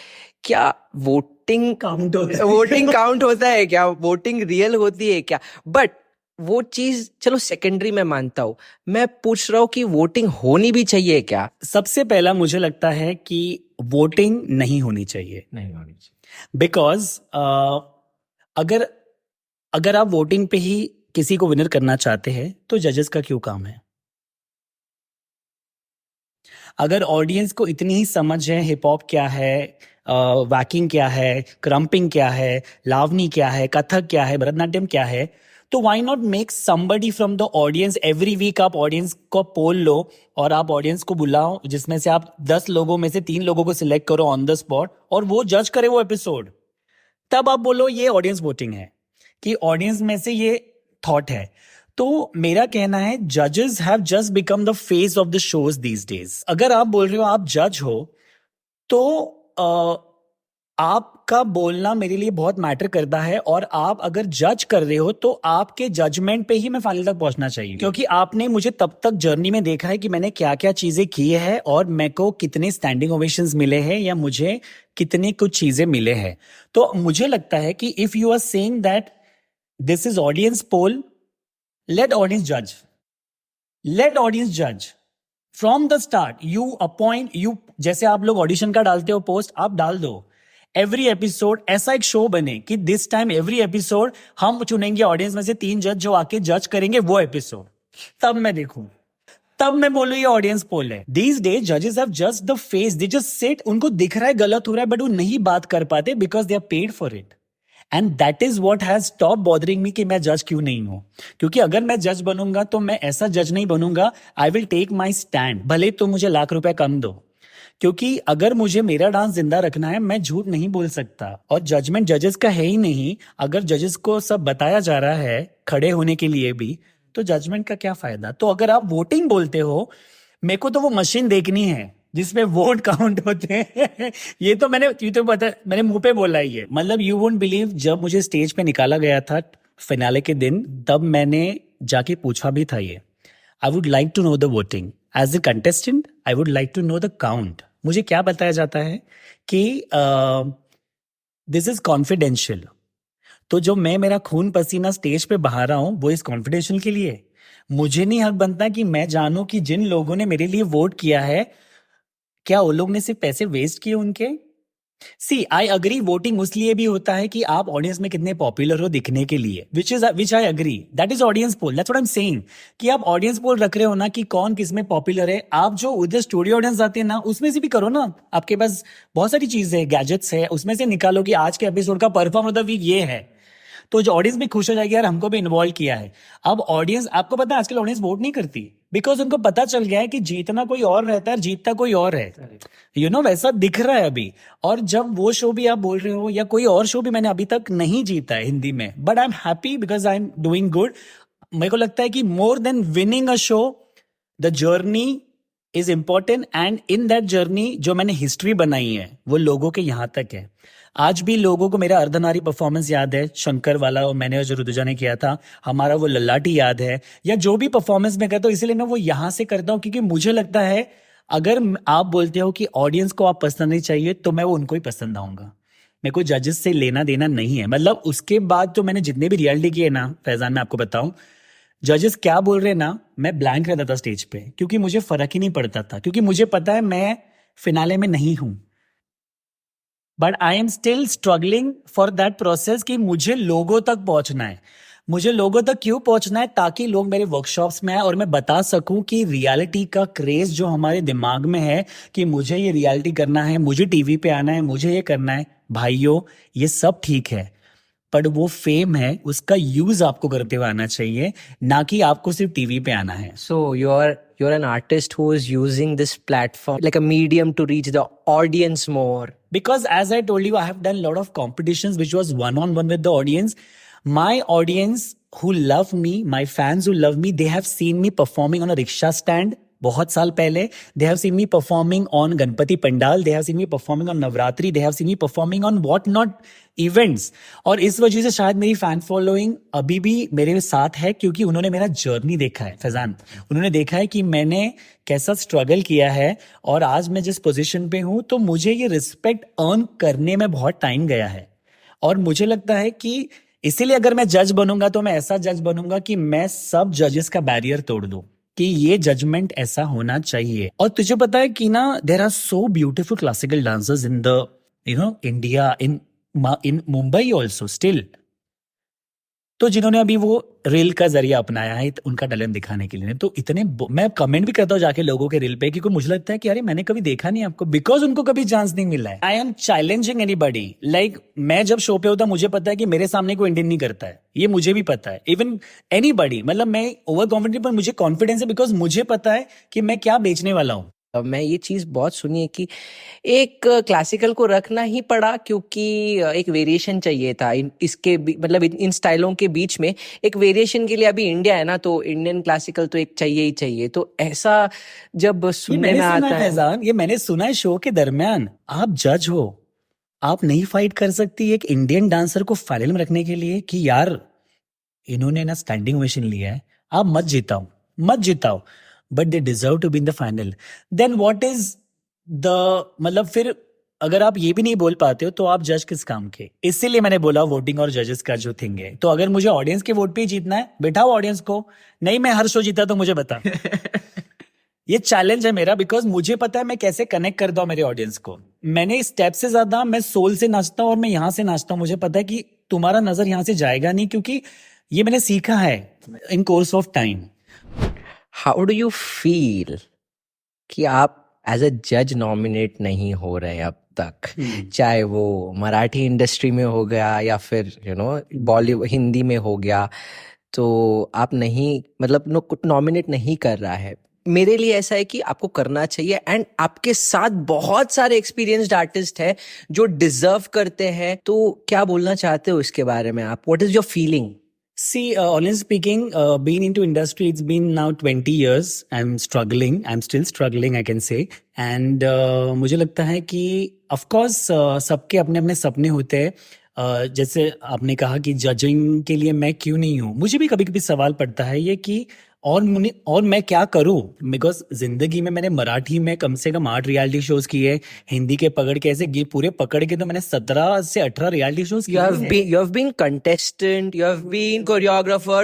S1: क्या वोटिंग
S2: काउंट होता है?
S1: वोटिंग काउंट होता है क्या? वोटिंग रियल होती है क्या? बट वो चीज चलो सेकेंडरी में मानता हूं, मैं पूछ रहा हूं कि वोटिंग होनी भी चाहिए क्या?
S2: सबसे पहला मुझे लगता है कि वोटिंग नहीं होनी चाहिए, बिकॉज अगर आप वोटिंग पे ही किसी को विनर करना चाहते हैं तो जजेस का क्यों काम है? अगर ऑडियंस को इतनी ही समझ है हिप हॉप क्या है, वैकिंग क्या है, क्रम्पिंग क्या है, लावनी क्या है, कथक क्या है, भरतनाट्यम क्या है, तो why not make somebody from the audience. Every week आप ऑडियंस को पोल लो और आप ऑडियंस को बुलाओ, जिसमें से आप 10 लोगों में से 3 लोगों को सिलेक्ट करो ऑन द स्पॉट, और वो जज करे वो एपिसोड। तब आप बोलो ये ऑडियंस वोटिंग है, कि ऑडियंस में से ये थॉट है। तो मेरा कहना है जजेस have just become the face of the shows these days. अगर आप बोल रहे हो आप जज हो, तो आपका बोलना मेरे लिए बहुत मैटर करता है, और आप अगर जज कर रहे हो तो आपके जजमेंट पे ही मैं फाइनल तक पहुंचना चाहिए, क्योंकि आपने मुझे तब तक जर्नी में देखा है कि मैंने क्या क्या चीजें की है और मेरे को कितने स्टैंडिंग ओवेशंस मिले हैं या मुझे कितनी कुछ चीजें मिले हैं। तो मुझे लगता है कि if you are saying that this is audience poll, let audience judge from the start. You appoint, जैसे आप लोग ऑडिशन का डालते हो पोस्ट, आप डाल दो एवरी एपिसोड ऐसा एक शो बने कि दिस टाइम एवरी एपिसोड हम चुनेंगे ऑडियंस में से 3 जज जो आके जज करेंगे वो एपिसोड। तब मैं देखूं, तब मैं बोलूं ये ऑडियंस पोल है। दीज डेज जजेस have just the face, they just sit, उनको दिख रहा है गलत हो रहा है बट वो नहीं बात कर पाते because they are paid for it. And that is what has stop bothering me कि मैं जज क्यों नहीं हूं। क्योंकि अगर मैं जज बनूंगा तो मैं ऐसा जज नहीं बनूंगा, I will take my stand, भले तो मुझे लाख रुपए कम दो, क्योंकि अगर मुझे मेरा डांस जिंदा रखना है मैं झूठ नहीं बोल सकता। और जजमेंट जजेस का है ही नहीं। अगर जजेस को सब बताया जा रहा है खड़े होने के लिए भी, तो जजमेंट का क्या फायदा? तो अगर आप वोटिंग बोलते हो, मेरे को तो वो मशीन देखनी है जिसमें वोट काउंट होते हैं। ये तो मैंने मुंह पे बोला ही है। मतलब यू वोंट बिलीव, जब मुझे स्टेज पे निकाला गया था फिनाले के दिन, तब मैंने जाके पूछा भी था ये, I would like to know the voting as a contestant, I would like to know the count. मुझे क्या बताया जाता है कि दिस इज कॉन्फिडेंशियल। तो जो मैं मेरा खून पसीना स्टेज पे बहा रहा हूं वो इस कॉन्फिडेंशियल के लिए, मुझे नहीं हक बनता कि मैं जानूं कि जिन लोगों ने मेरे लिए वोट किया है, क्या वो लोग ने सिर्फ पैसे वेस्ट किए उनके? सी आई अग्री, वोटिंग उस लिए भी होता है कि आप ऑडियंस में कितने पॉपुलर हो दिखने के लिए, which I agree, that is audience poll, that's what I am saying, कि आप ऑडियंस पोल रख रहे हो ना कि कौन किस में पॉपुलर है। आप जो उधर स्टूडियो ऑडियंस आते हैं ना, उसमें से भी करो ना, आपके पास बहुत सारी चीजें है, गैजेट्स है, उसमें से निकालो कि आज के एपिसोड का परफॉर्म ऑफ द वीक ये है, तो जो ऑडियंस भी खुश हो जाएगी, यार हमको भी इन्वॉल्व किया है। अब ऑडियंस, आपको पता है आजकल ऑडियंस वोट नहीं करती, बिकॉज उनको पता चल गया है कि जीतना कोई और रहता है, जीतता कोई और है, वैसा दिख रहा है अभी। और जब वो शो भी आप बोल रहे हो, या कोई और शो भी मैंने अभी तक नहीं जीता है हिंदी में, but I am happy because I am doing good. मेरे को लगता है कि more than winning a show, the journey is important, and in that journey जो मैंने हिस्ट्री बनाई है वो लोगों के यहाँ तक है। आज भी लोगों को मेरा अर्धनारी परफॉर्मेंस याद है, शंकर वाला, और मैंने जो रुदुजा ने किया था, हमारा वो लल्लाटी याद है, या जो भी परफॉर्मेंस मैं करता हूँ, इसलिए मैं वो यहाँ से करता हूँ, क्योंकि मुझे लगता है अगर आप बोलते हो कि ऑडियंस को आप पसंद नहीं चाहिए, तो मैं वो उनको ही पसंद आऊंगा। मेरे को जजेस से लेना देना नहीं है। मतलब उसके बाद तो मैंने जितने भी रियलिटी किए ना फैजान, मैं आपको बताऊं, जजेस क्या बोल रहे हैं ना, मैं ब्लैंक रहता था स्टेज पे, क्योंकि मुझे फर्क ही नहीं पड़ता था, क्योंकि मुझे पता है मैं फिनाले में नहीं हूं। But I am still struggling for that process, कि मुझे लोगों तक पहुंचना है। मुझे लोगों तक क्यों पहुंचना है? ताकि लोग मेरे वर्कशॉप्स में आए और मैं बता सकूं कि रियलिटी का क्रेज जो हमारे दिमाग में है कि मुझे ये रियलिटी करना है, मुझे टीवी पे आना है, मुझे ये करना है, भाइयों ये सब ठीक है, पर वो फेम है, उसका यूज आपको करते हुए आना चाहिए, ना कि आपको सिर्फ टीवी पे आना है।
S1: So you're an artist who is using this platform like a medium to reach the audience more.
S2: Because as I told you, I have done a lot of competitions which was one-on-one with the audience. My audience who love me, my fans who love me, they have seen me performing on a rickshaw stand बहुत साल पहले. They have seen me performing on Ganpati Pandal. They have seen me performing on Navratri. They have seen me performing on what not events. और इस वजह से शायद मेरी fan following अभी भी मेरे साथ है, क्योंकि उन्होंने मेरा जर्नी देखा है फैजान. उन्होंने देखा है कि मैंने कैसा स्ट्रगल किया है, और आज मैं जिस पोजीशन पे हूं, तो मुझे ये रिस्पेक्ट अर्न करने में बहुत टाइम गया है. और मुझे लगता है कि इसीलिए अगर मैं जज बनूंगा, तो मैं ऐसा जज बनूंगा कि मैं सब जजेस का बैरियर तोड़ दूं, कि ये जजमेंट ऐसा होना चाहिए. और तुझे पता है कि ना, there are so beautiful classical dancers in the India, in Mumbai also still, तो जिन्होंने अभी वो रील का जरिया अपनाया है उनका टैलेंट दिखाने के लिए. तो इतने मैं कमेंट भी करता हूँ जाके लोगों के रील पे, क्योंकि मुझे लगता है कि अरे मैंने कभी देखा नहीं आपको, बिकॉज उनको कभी चांस नहीं मिला है. I am challenging anybody. Like मैं जब शो पे होता, मुझे पता है कि मेरे सामने कोई इंडियन नहीं करता है, ये मुझे भी पता है. इवन एनीबॉडी, मतलब मैं ओवर कॉन्फिडेंट, पर मुझे कॉन्फिडेंस है बिकॉज मुझे पता है कि मैं क्या बेचने वाला हूँ.
S1: मैं ये चीज बहुत सुनी है कि एक क्लासिकल को रखना ही पड़ा, क्योंकि एक वेरिएशन चाहिए था इसके मतलब इन स्टाइलों के बीच में एक वेरिएशन के लिए. अभी इंडिया है ना, तो इंडियन क्लासिकल तो एक चाहिए ही चाहिए. तो ऐसा जब सुनने में आता है
S2: फैजान, ये मैंने सुना है शो के दरमियान, आप जज हो, आप नहीं फाइट कर सकती एक इंडियन डांसर को फाइनल में रखने के लिए, कि यार इन्होंने ना स्टैंडिंग ओवेशन लिया है, आप मत जिताओ, but they deserve to be in the final. Then what is the, मतलब फिर अगर आप ये भी नहीं बोल पाते हो, तो आप जज किस काम के? इसीलिए मैंने बोला वोटिंग और जजेस का जो थिंग है. तो अगर मुझे ऑडियंस के वोट पे ही जीतना है, बिठाओ ऑडियंस को. नहीं मैं हर शो जीता तो मुझे बता. ये चैलेंज है मेरा, बिकॉज मुझे पता है मैं कैसे कनेक्ट करता हूँ मेरे ऑडियंस को. मैंने स्टेप से ज्यादा मैं सोल से नाचता हूँ, और मैं यहाँ से नाचता हूँ. मुझे पता है कि तुम्हारा नजर यहाँ से जाएगा नहीं, क्योंकि ये मैंने सीखा है in course of time.
S1: How do you feel कि आप एज अ जज नॉमिनेट नहीं हो रहे अब तक, चाहे वो मराठी इंडस्ट्री में हो गया या फिर बॉलीवुड हिंदी में हो गया, तो आप नहीं मतलब नॉमिनेट नहीं कर रहा है. मेरे लिए ऐसा है कि आपको करना चाहिए, एंड आपके साथ बहुत सारे एक्सपीरियंस्ड आर्टिस्ट हैं जो डिजर्व करते हैं. तो क्या बोलना चाहते हो इसके बारे में आप? What is your feeling?
S2: See, honestly speaking, being into industry, it's been now 20 years. I'm struggling. I'm still struggling, I can say. And मुझे लगता है कि of course सबके अपने अपने सपने होते हैं. जैसे आपने कहा कि जजिंग के लिए मैं क्यों नहीं हूँ, मुझे भी कभी कभी सवाल पड़ता है ये कि और मैं क्या करूं, बिकॉज जिंदगी में मैंने मराठी में कम से कम 8 रियलिटी शोज किए, हिंदी के पकड़ के ऐसे पूरे पकड़ के तो मैंने 17 से 18 रियलिटी शोज
S1: You have
S2: किए
S1: been you have been contestant, you have been choreographer,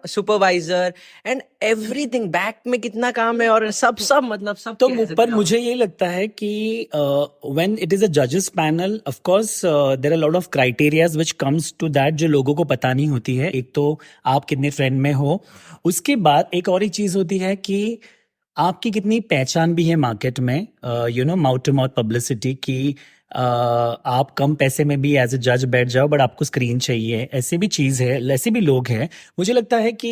S1: supervisor and everything. Back में कितना काम है और सब मतलब सब
S2: तो
S1: कैसे
S2: पर
S1: बताओ?
S2: मुझे ये लगता है कि व्हेन इट इज अ जजेस panel, of course there are lot of criterias which comes to that, जो लोगों को पता नहीं होती है। एक तो आप कितने फ्रेंड में हो, उसके बाद एक और ही चीज होती है कि आपकी कितनी पहचान भी है मार्केट में, you know, mouth to mouth publicity की। आप कम पैसे में भी एज ए जज बैठ जाओ, बट आपको स्क्रीन चाहिए, ऐसी भी चीज है, ऐसे भी लोग हैं। मुझे लगता है कि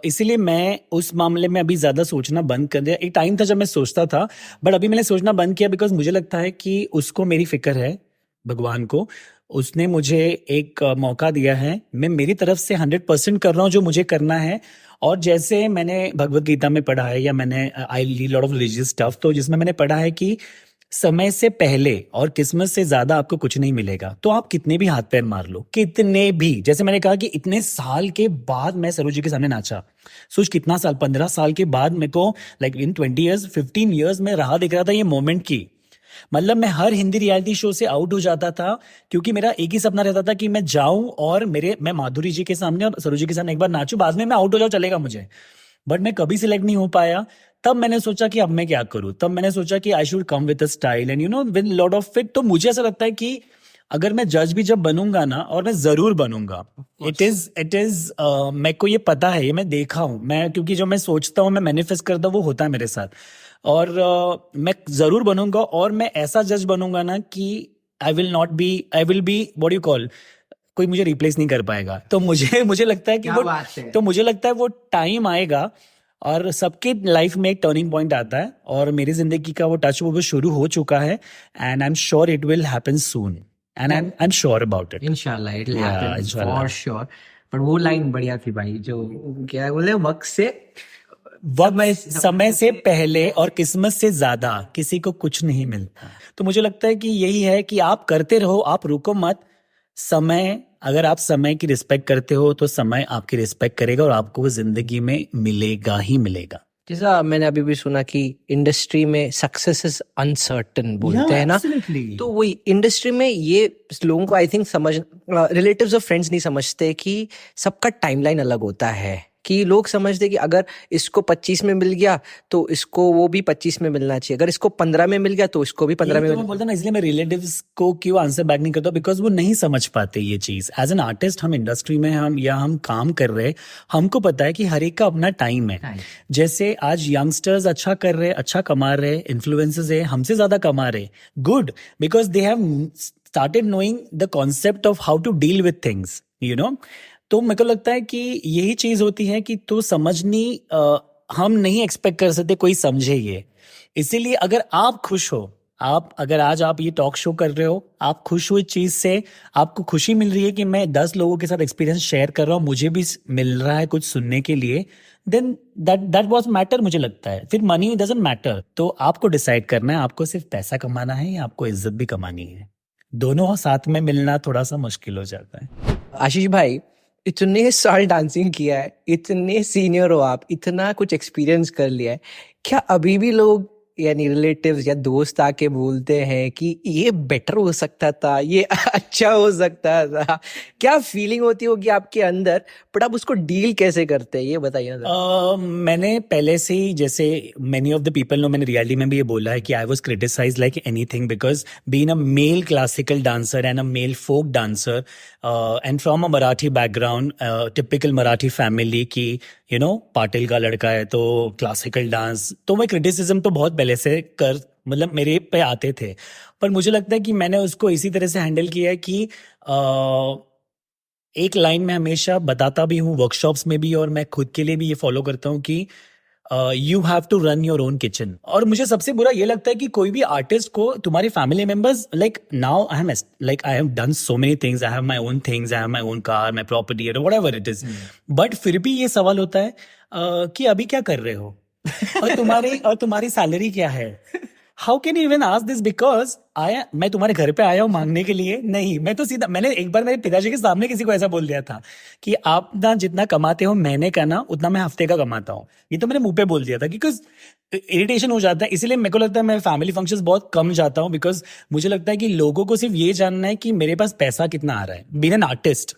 S2: इसीलिए मैं उस मामले में अभी ज्यादा सोचना बंद कर दिया। एक टाइम था जब मैं सोचता था, बट अभी मैंने सोचना बंद किया, बिकॉज मुझे लगता है कि उसको मेरी फिक्र है, भगवान को। उसने मुझे एक मौका दिया है, मैं मेरी तरफ से 100% कर रहा हूँ जो मुझे करना है। और जैसे मैंने भगवत गीता में पढ़ा है, या मैंने I read lot of religious stuff, तो जिसमें मैंने पढ़ा है कि समय से पहले और किस्मत से ज्यादा आपको कुछ नहीं मिलेगा। तो आप कितने भी हाथ पैर मार लो, कितने भी, जैसे मैंने कहा कि इतने साल के बाद मैं सरोज जी के सामने नाचा, सोच कितना साल, 15 साल के बाद मेरे को, लाइक इन 20 ईयर्स 15 ईयर्स में राह दिख रहा था ये मोमेंट की। मतलब मैं हर हिंदी रियलिटी शो से आउट हो जाता था, क्योंकि मेरा एक ही सपना रहता था कि मैं जाऊं और मैं माधुरी जी के सामने और सरोज जी के सामने एक बार नाचूं, बाद में मैं आउट हो जाऊं, चलेगा मुझे। बट मैं कभी सिलेक्ट नहीं हो पाया। तब मैंने सोचा कि अब मैं क्या करूं, तब मैंने सोचा कि I should come with a style and you know with lot of fit. तो मुझे ऐसा लगता है कि अगर मैं जज भी जब बनूंगा ना, और मैं जरूर बनूंगा, इट इज मेरे को ये पता है, ये मैं देखा हूं, मैं क्योंकि जो मैं सोचता हूँ, मैं मैनिफेस्ट करता हूँ, वो होता है मेरे साथ। और मैं जरूर बनूंगा, और मैं ऐसा जज बनूंगा ना कि I will be what you call, कोई मुझे रिप्लेस नहीं कर पाएगा। तो मुझे मुझे लगता है कि
S1: क्या बात है।
S2: तो मुझे लगता है वो टाइम आएगा, और सबके लाइफ में एक टर्निंग पॉइंट आता है, और मेरी जिंदगी का वो टच वो शुरू हो चुका है, and I am sure it will happen soon, and I am sure about it.
S1: इंशाल्लाह इट विल
S2: Yeah,
S1: हैपन
S2: इंशाल्लाह।
S1: For sure. पर वो लाइन बढ़िया थी भाई, जो क्या बोले,
S2: समय से पहले और किस्मत से ज्यादा किसी को कुछ नहीं मिलता। तो मुझे लगता है कि यही है कि आप करते रहो, आप रुको मत। समय, अगर आप समय की रिस्पेक्ट करते हो तो समय आपकी रिस्पेक्ट करेगा, और आपको वो जिंदगी में मिलेगा ही मिलेगा।
S1: जैसा मैंने अभी भी सुना कि इंडस्ट्री में सक्सेस इज अनसर्टन बोलते हैं ना, तो वही इंडस्ट्री में ये लोगों को आई थिंक रिलेटिव्स और फ्रेंड्स नहीं समझते कि सबका टाइमलाइन अलग होता है। कि लोग समझते कि अगर इसको 25 में मिल गया तो इसको वो भी 25 में मिलना चाहिए, अगर इसको 15 में मिल गया तो इसको भी 15 में
S2: मैं बोलता ना, इसलिए मैं रिलेटिव्स को क्यों आंसर बैक नहीं करता, बिकॉज वो नहीं समझ पाते ये चीज। एज एन आर्टिस्ट, हम इंडस्ट्री में हम काम कर रहे, हमको पता है कि हर एक का अपना टाइम है। जैसे आज यंगस्टर्स अच्छा कर रहे, अच्छा कमा रहे, इन्फ्लुएंसर्स है, हमसे ज्यादा कमा रहे, good, because they have started knowing the concept of how to deal with things, you know. तो मेरे को लगता है कि यही चीज होती है कि तो समझनी, हम नहीं एक्सपेक्ट कर सकते कोई समझे ये। इसीलिए अगर आप खुश हो, अगर आज आप ये टॉक शो कर रहे हो, आप खुश हो इस चीज से, आपको खुशी मिल रही है कि मैं 10 लोगों के साथ एक्सपीरियंस शेयर कर रहा हूँ, मुझे भी मिल रहा है कुछ सुनने के लिए, देन दैट वाज मैटर, मुझे लगता है। फिर मनी डजंट मैटर। तो आपको डिसाइड करना है, आपको सिर्फ पैसा कमाना है या आपको इज्जत भी कमानी है। दोनों साथ में मिलना थोड़ा सा मुश्किल हो जाता है।
S1: आशीष भाई, इतने साल डांसिंग किया है, इतने सीनियर हो आप, इतना कुछ एक्सपीरियंस कर लिया है, क्या अभी भी लोग यानी रिलेटिव्स या दोस्त आके बोलते हैं कि ये बेटर हो सकता था, ये अच्छा हो सकता था? क्या फीलिंग होती होगी आपके अंदर, बट आप उसको डील कैसे करते हैं, ये बताइए ना।
S2: मैंने पहले से ही, जैसे many of the people know, मैंने रियलिटी में भी ये बोला है कि I was criticised like anything, because being a male classical dancer and a male folk dancer and from a Marathi background, typical Marathi family की, यू नो, पाटिल का लड़का है तो क्लासिकल डांस, तो मैं क्रिटिसिज्म तो बहुत पहले से मतलब मेरे पे आते थे। पर मुझे लगता है कि मैंने उसको इसी तरह से हैंडल किया है कि एक लाइन में हमेशा बताता भी हूँ वर्कशॉप्स में भी, और मैं खुद के लिए भी ये फॉलो करता हूँ कि you have to run your own kitchen. और मुझे सबसे बुरा ये लगता है कि कोई भी आर्टिस्ट को तुम्हारे family members, like now I have done so many things, I have my own things, I have my own car, my property, whatever it is, but फिर भी ये सवाल होता है कि अभी क्या कर रहे हो और तुम्हारी सैलरी क्या है, how can you even ask this? Because मैं तुम्हारे घर पे आया हूँ मांगने के लिए नहीं, मैं तो सीधा, मैंने एक बार मेरे पिताजी के सामने किसी को ऐसा बोल दिया था कि आप ना जितना कमाते हो महीने का ना उतना मैं हफ्ते का कमाता हूँ। ये तो मैंने मुंह पे बोल दिया था, बिकॉज इरिटेशन हो जाता है। इसीलिए मेरे को लगता है मैं फैमिली फंक्शंस बहुत कम जाता हूँ, बिकॉज मुझे लगता है कि लोगों को सिर्फ ये जानना है कि मेरे पास पैसा कितना आ रहा है, बीइंग एन आर्टिस्ट।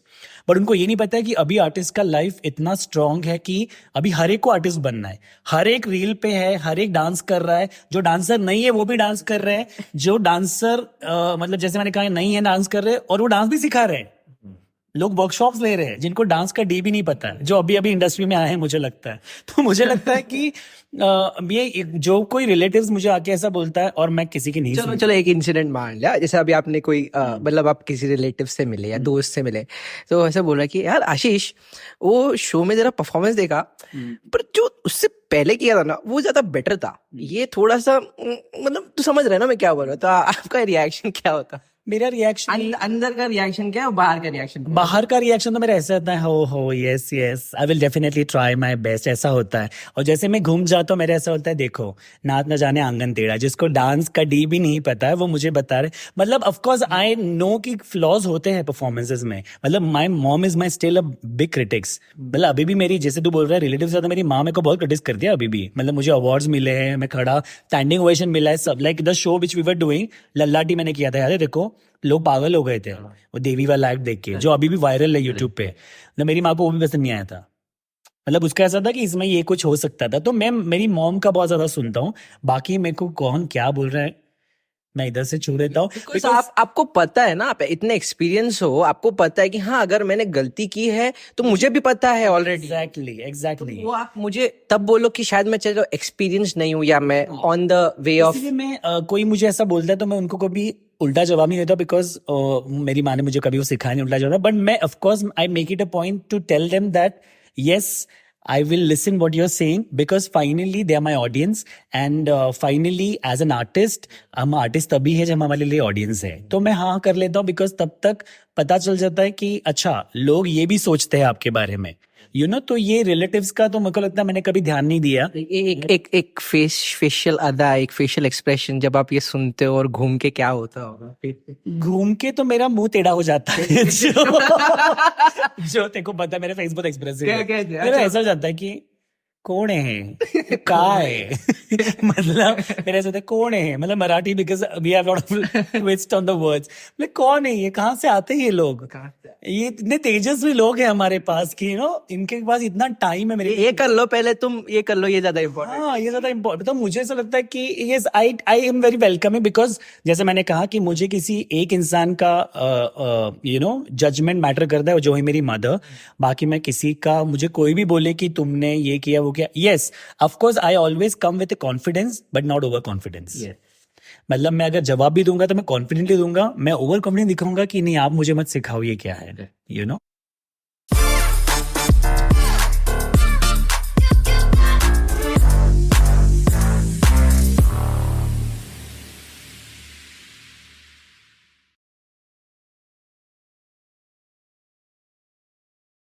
S2: बट उनको ये नहीं पता है कि अभी आर्टिस्ट का लाइफ इतना स्ट्रांग है कि अभी हर एक को आर्टिस्ट बनना है। हर एक रील पे है, हर एक डांस कर रहा है, जो डांसर नहीं है वो भी डांस कर रहे हैं, जो डांसर मतलब जैसे मैंने कहा नहीं है डांस कर रहे हैं, और वो डांस भी सिखा रहे हैं। लोग वर्कशॉप्स ले रहे हैं जिनको डांस का डी भी नहीं पता है, जो अभी अभी इंडस्ट्री में आए हैं मुझे लगता है। तो मुझे लगता है कि ये जो कोई रिलेटिव्स मुझे आके ऐसा बोलता है और मैं किसी की नहीं
S1: चलो
S2: सुनता।
S1: चलो एक इंसिडेंट मान लिया, जैसे अभी आपने कोई मतलब आप किसी रिलेटिव से मिले या दोस्त से मिले, तो ऐसा बोल रहा है कि यार आशीष वो शो में जरा परफॉर्मेंस देखा, पर जो उससे पहले किया था ना वो ज्यादा बेटर था, ये थोड़ा सा मतलब तू समझ रहे हैं ना मैं क्या बोल रहा हूँ, तो आपका रिएक्शन क्या होता?
S2: मेरा रिएक्शन,
S1: अंदर का रिएक्शन क्या है और बाहर का रिएक्शन?
S2: बाहर का रिएक्शन तो मेरा ऐसा होता है, हो yes yes I will definitely try my best, ऐसा होता है। और जैसे मैं घूम जाता हूँ मेरा ऐसा होता है, देखो नाच न जाने आंगन टेढ़ा, जिसको डांस का डी भी नहीं पता है वो मुझे बता रहे। मतलब ऑफ कोर्स आई नो कि फ्लॉज होते हैं परफॉर्मेंसेस में। मतलब my mom is my still a big critics. मतलब अभी भी मेरी, जैसे तू बोल रहा है रिलेटिव ज्यादा, मेरी माँ मेरे को बहुत क्रिटिक्स करती है अभी भी। मतलब मुझे अवार्ड्स मिले हैं, मैं खड़ा स्टैंडिंग ओवेशन मिला है सब। Like the show which we were doing लल्लाटी मैंने किया था, याद है? देखो लोग पागल हो गए थे वो देवी वाला एक्ट देख के, जो अभी भी वायरल है यूट्यूब पे। मतलब मेरी माँ को वो भी पसंद नहीं आया था। मतलब उसका ऐसा था कि इसमें ये कुछ हो सकता था। तो मैं मेरी मॉम का बहुत ज्यादा सुनता हूँ, बाकी मेरे को कौन क्या बोल रहा है मैं इधर से छू देता हूँ।
S1: Because आपको पता है ना, आप इतने एक्सपीरियंस हो, आपको पता है कि हाँ अगर मैंने गलती की है तो मुझे भी पता है ऑलरेडी।
S2: एग्जैक्टली
S1: वो आप मुझे तब बोलो कि शायद मैं चलो एक्सपीरियंस नहीं हूँ या मैं ऑन द वे ऑफ।
S2: इसलिए मैं कोई मुझे ऐसा बोलता है तो मैं उनको कभी उल्टा जवाब नहीं देता, बिकॉज मेरी माँ ने मुझे कभी वो सिखाया नहीं उल्टा जवाब। बट मैं of course I make it a point to tell them that yes, I will listen what you're saying, because finally they are my audience, and finally as an artist, हम आर्टिस्ट तभी है जब हमारे लिए ऑडियंस है। तो मैं हाँ कर लेता हूँ, बिकॉज तब तक पता चल जाता है कि अच्छा लोग ये भी सोचते हैं आपके बारे में, यू नो। तो ये रिलेटिव्स का तो मेरे को लगता है मैंने कभी ध्यान नहीं दिया।
S1: एक फेशियल अदा, एक फेशियल एक्सप्रेशन जब आप ये सुनते हो और घूम के क्या होता होगा?
S2: घूम के तो मेरा मुंह टेढ़ा हो जाता है जो तेरे को पता है मेरे फेसबुक एक्सप्रेसिव मेरा ऐसा हो जाता है कि कौन है का है मतलब मेरे ऐसा होता है कौन है, मतलब Marathi, because we have lot of twist on the words. मतलब कौन है ये, कहाँ से आते हैं ये लोग, ये इतने तेजस्वी लोग हैं हमारे पास कि नो इनके पास इतना टाइम है। मेरे
S1: ये कर लो पहले, तुम ये कर लो, ये ज्यादा इम्पोर्टेंट।
S2: हाँ ये ज्यादा इम्पोर्टेंट। तो मुझे ऐसा लगता है कि yes I am very welcoming, because जैसे मैंने कहा कि मुझे किसी एक इंसान का यू नो जजमेंट मैटर करता है, जो है मेरी मदर। बाकी मैं किसी का, मुझे कोई भी बोले कि तुमने ये किया वो किया, yes of course I always come with confidence but not over confidence. मतलब मैं अगर जवाब भी दूंगा तो मैं कॉन्फिडेंटली दूंगा, मैं ओवर कॉन्फिडेंट दिखाऊंगा कि नहीं आप मुझे मत सिखाओ ये क्या है, यू नो।